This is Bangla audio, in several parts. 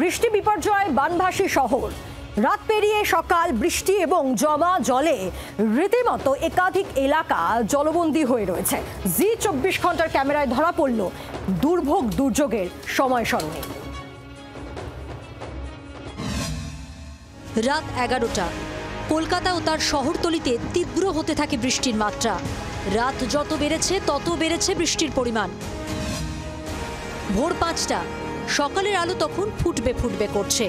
বৃষ্টি বিপর্যয় বানভাসী শহর। রাত পেরিয়ে সকাল বৃষ্টি এবং জমা জলে রীতিমতো একাধিক এলাকা জলবন্দী হয়ে রয়েছে। জি 24 ঘন্টার ক্যামেরায় ধরা পড়ল দুর্ভোগ দুর্যোগের সময় সরণি। রাত 11টা, কলকাতা ও তার শহরতলিতে তীব্র হতে থাকে বৃষ্টির মাত্রা। রাত যত বেড়েছে তত বেড়েছে বৃষ্টির পরিমাণ। ভোর 5টা, সকালের আলো তখন ফুটবে ফুটবে করছে।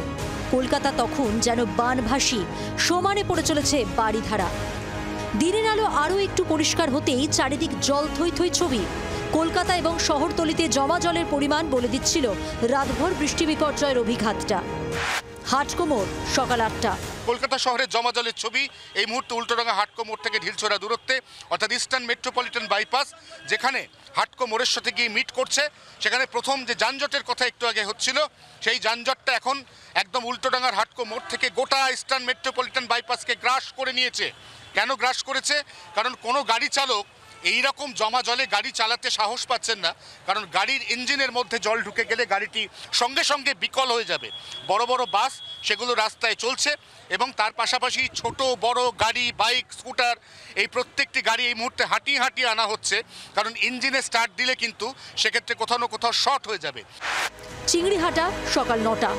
কলকাতা তখন যেন বানভাসী, সমানে পড়ে চলেছে বাড়িধারা। দিনের আলো আরও একটু পরিষ্কার হতেই চারিদিক জল থই থই ছবি। কলকাতা এবং শহরতলিতে জমা জলের পরিমাণ বলে দিচ্ছিল রাতভর বৃষ্টি বিপর্যয়ের অভিঘাতটা। হাটকোমর সকাল 8টা। কলকাতা শহরের জমা জলের ছবি এই মুহূর্তে উল্টোডাঙ্গা হাটকো মোড় থেকে ঢিলছোড়া দূরত্বে, অর্থাৎ ইস্টার্ন মেট্রোপলিটন বাইপাস, যেখানে হাটকো মোড়ের সাথে গিয়ে মিট করছে। সেখানে প্রথম যে যানজটের কথা একটু আগে হচ্ছিল, সেই যানজটটা এখন একদম উল্টোডাঙ্গার হাটকো মোড় থেকে গোটা ইস্টার্ন মেট্রোপলিটন বাইপাসকে গ্রাস করে নিয়েছে। কেন গ্রাস করেছে? কারণ কোনো গাড়ি চালক এই রকম জমা জলে গাড়ি চালাতে সাহস পাচ্ছেন না, কারণ গাড়ির ইঞ্জিনের মধ্যে জল ঢুকে গেলে গাড়িটি সঙ্গে সঙ্গে বিকল হয়ে যাবে। বড় বড় বাস সেগুলো রাস্তায় চলছে এবং তার পাশাপাশি ছোট বড় গাড়ি, বাইক, স্কুটার, এই প্রত্যেকটি গাড়ি এই মুহূর্তে হাঁটিয়ে হাঁটিয়ে আনা হচ্ছে, কারণ ইঞ্জিনে স্টার্ট দিলে কিন্তু সেক্ষেত্রে কোথাও না কোথাও শর্ট হয়ে যাবে। চিংড়িহাটা সকাল 9টা।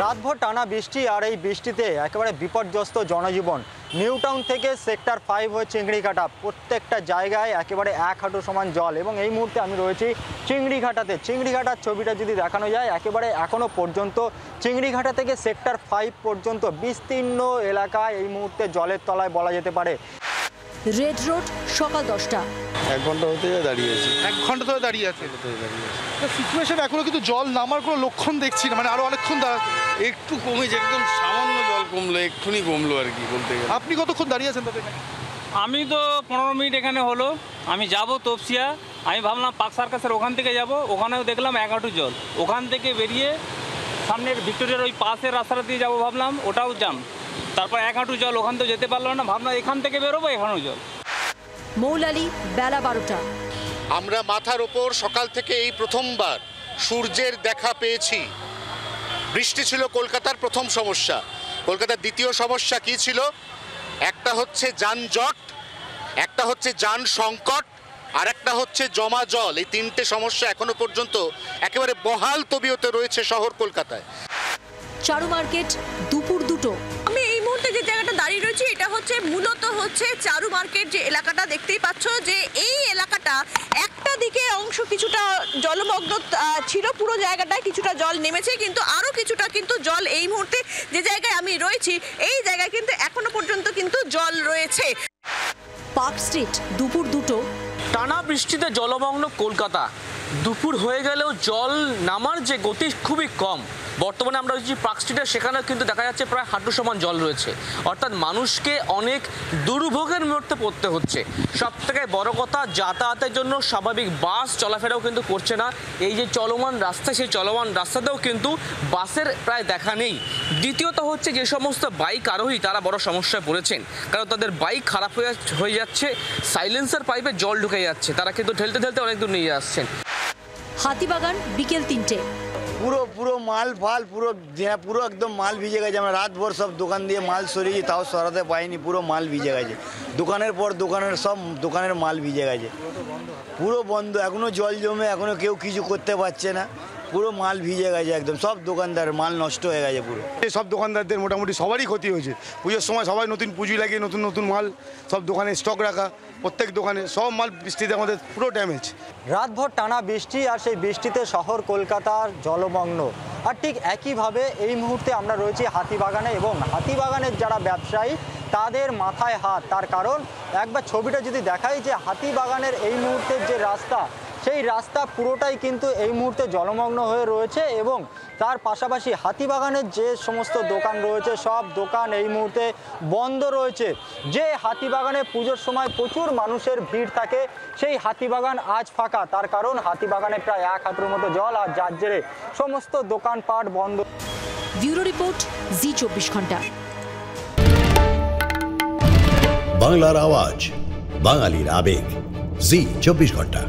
রাতভর টানা বৃষ্টি আর এই বৃষ্টিতে একেবারে বিপর্যস্ত জনজীবন। নিউ টাউন থেকে সেক্টর 5 হয়ে চিংড়িঘাটা, প্রত্যেকটা জায়গায় একেবারে 1 হাঁটু সমান জল। এবং এই মুহূর্তে আমি রয়েছি চিংড়িঘাটাতে। চিংড়িঘাটার ছবিটা যদি দেখানো যায়, একেবারে এখনও পর্যন্ত চিংড়িঘাটা থেকে সেক্টর 5 পর্যন্ত বিস্তীর্ণ এলাকায় এই মুহূর্তে জলের তলায় বলা যেতে পারে। রেড রোড সকাল 10টা। 1 ঘন্টা হতে দাঁড়িয়ে আছে। 1 ঘন্টা ধরে দাঁড়িয়ে আছে। সিচুয়েশন এখনো কিন্তু জল নামার কোনো লক্ষণ দেখছি না, মানে আরো অনেকক্ষণ একটু কমেছে, একদম সামান্য জল কমলো, এক্ষুনি কমলো আর কি বলতে গেলে। আপনি কতক্ষণ দাঁড়িয়ে আছেন তাদের? আমি তো 15 মিনিট এখানে হলো। আমি যাব তপসিয়া, আমি ভাবলাম পার্ক সার্কাসের ওখান থেকে যাব, ওখানেও দেখলাম 1 হাঁটু জল। ওখান থেকে বেরিয়ে সামনের ভিক্টোরিয়ার ওই পাশের রাস্তাটা দিয়ে যাবো ভাবলাম, ওটাও জাম। তারপর 1 হাঁটু জল, ওখান থেকে যেতে পারলাম না, ভাবলাম এখান থেকে বেরোবো, এখানেও জল। মৌলালি বেলা 12টা। আমরা মাথার ওপর সকাল থেকে এই প্রথমবার সূর্যের দেখা পেয়েছি। বৃষ্টি ছিল কলকাতার প্রথম সমস্যা। কলকাতার দ্বিতীয় সমস্যা কি ছিল? একটা হচ্ছে যানজট, একটা হচ্ছে যান সংকট, আর একটা হচ্ছে জমা জল। এই 3টে সমস্যা এখনো পর্যন্ত একেবারে বহাল তবিয়তে রয়েছে শহর কলকাতায়। চারু মার্কেট দুপুর 2টো। আমি এই মুহূর্তে যে জায়গাটা দাঁড়িয়ে রয়েছি, এটা হচ্ছে মূলত হচ্ছে চারু মার্কেট। যে এলাকাটা দেখতেই পাচ্ছ, যে এই এলাকাটা একটা দিকে অংশ কিছুটা জলমগ্ন ছিল, পুরো জায়গাটায় কিছুটা জল নেমেছে, কিন্তু আরো কিছুটা কিন্তু জল এই মুহূর্তে যে জায়গায় আমি রয়েছি, এই জায়গায় কিন্তু এখনো পর্যন্ত কিন্তু জল রয়েছে। পার্ক স্ট্রিট দুপুর 2টো। টানা বৃষ্টিতে জলমগ্ন কলকাতা। দুপুর হয়ে গেলেও জল নামার যে গতি খুবই কম। বর্তমানে আমরা যে পার্ক স্ট্রিটে, সেখানেও কিন্তু দেখা যাচ্ছে প্রায় হাঁটু সমান জল রয়েছে। অর্থাৎ মানুষকে অনেক দুর্ভোগের মুহূর্তে পড়তে হচ্ছে। সব থেকে বড় কথা, যাতায়াতের জন্য স্বাভাবিক বাস চলাফেরাও কিন্তু করছে না। এই যে চলমান রাস্তা, সেই চলমান রাস্তাতেও কিন্তু বাসের প্রায় দেখা নেই। দ্বিতীয়ত হচ্ছে, যে সমস্ত বাইক আরোহী তারা বড় সমস্যায় পড়েছেন, কারণ তাদের বাইক খারাপ হয়ে যাচ্ছে, সাইলেন্সার পাইপে জল ঢুকে যাচ্ছে, তারা কিন্তু ঠেলতে ঠেলতে অনেক দূর নিয়ে আসছেন। হাতিবাগান বিকেল 3টে। পুরো মাল ফাল পুরো একদম মাল ভিজে গেছে। আমরা রাতভর সব দোকান দিয়ে মাল সরিয়েছি, তাও সরাতে পাইনি। পুরো মাল ভিজে গেছে, দোকানের পর দোকানের সব দোকানের মাল ভিজে গেছে, পুরো বন্ধ। এখনো জল জমে, এখনো কেউ কিছু করতে পারছে না। পুরো মাল ভিজে গেছে একদম, সব দোকানদারের মাল নষ্ট হয়ে গেছে পুরো। সব দোকানদারদের মোটামুটি সবারই ক্ষতি হয়েছে। পুজোর সময় সবাই নতুন পুঁজি লাগিয়ে নতুন নতুন মাল সব দোকানে স্টক রাখা, প্রত্যেক দোকানে সব মাল বৃষ্টিতে আমাদের পুরো ড্যামেজ। রাতভর টানা বৃষ্টি আর সেই বৃষ্টিতে শহর কলকাতার জলমগ্ন। আর ঠিক একইভাবে এই মুহূর্তে আমরা রয়েছি হাতিবাগানে, এবং হাতিবাগানের যারা ব্যবসায়ী তাদের মাথায় হাত। তার কারণ একবার ছবিটা যদি দেখাই, যে হাতিবাগানের এই মুহূর্তের যে রাস্তা, সেই রাস্তা পুরোটাই কিন্তু এই মুহূর্তে জলমগ্ন হয়ে রয়েছে। এবং তার পাশাপাশি হাতিবাগানের যে সমস্ত দোকান রয়েছে, সব দোকান এই মুহূর্তে বন্ধ রয়েছে। যে হাতিবাগানে পুজোর সময় প্রচুর মানুষের ভিড় থাকে, সেই হাতিবাগান আজ ফাঁকা। তার কারণ হাতিবাগানে প্রায় 1 হাঁটুর মতো জল, আর যার জেরে সমস্ত দোকানপাট বন্ধ। ব্যুরো রিপোর্ট, জি 24 ঘন্টা। বাংলার আওয়াজ, বাঙালির আবেগ, জি 24 ঘন্টা।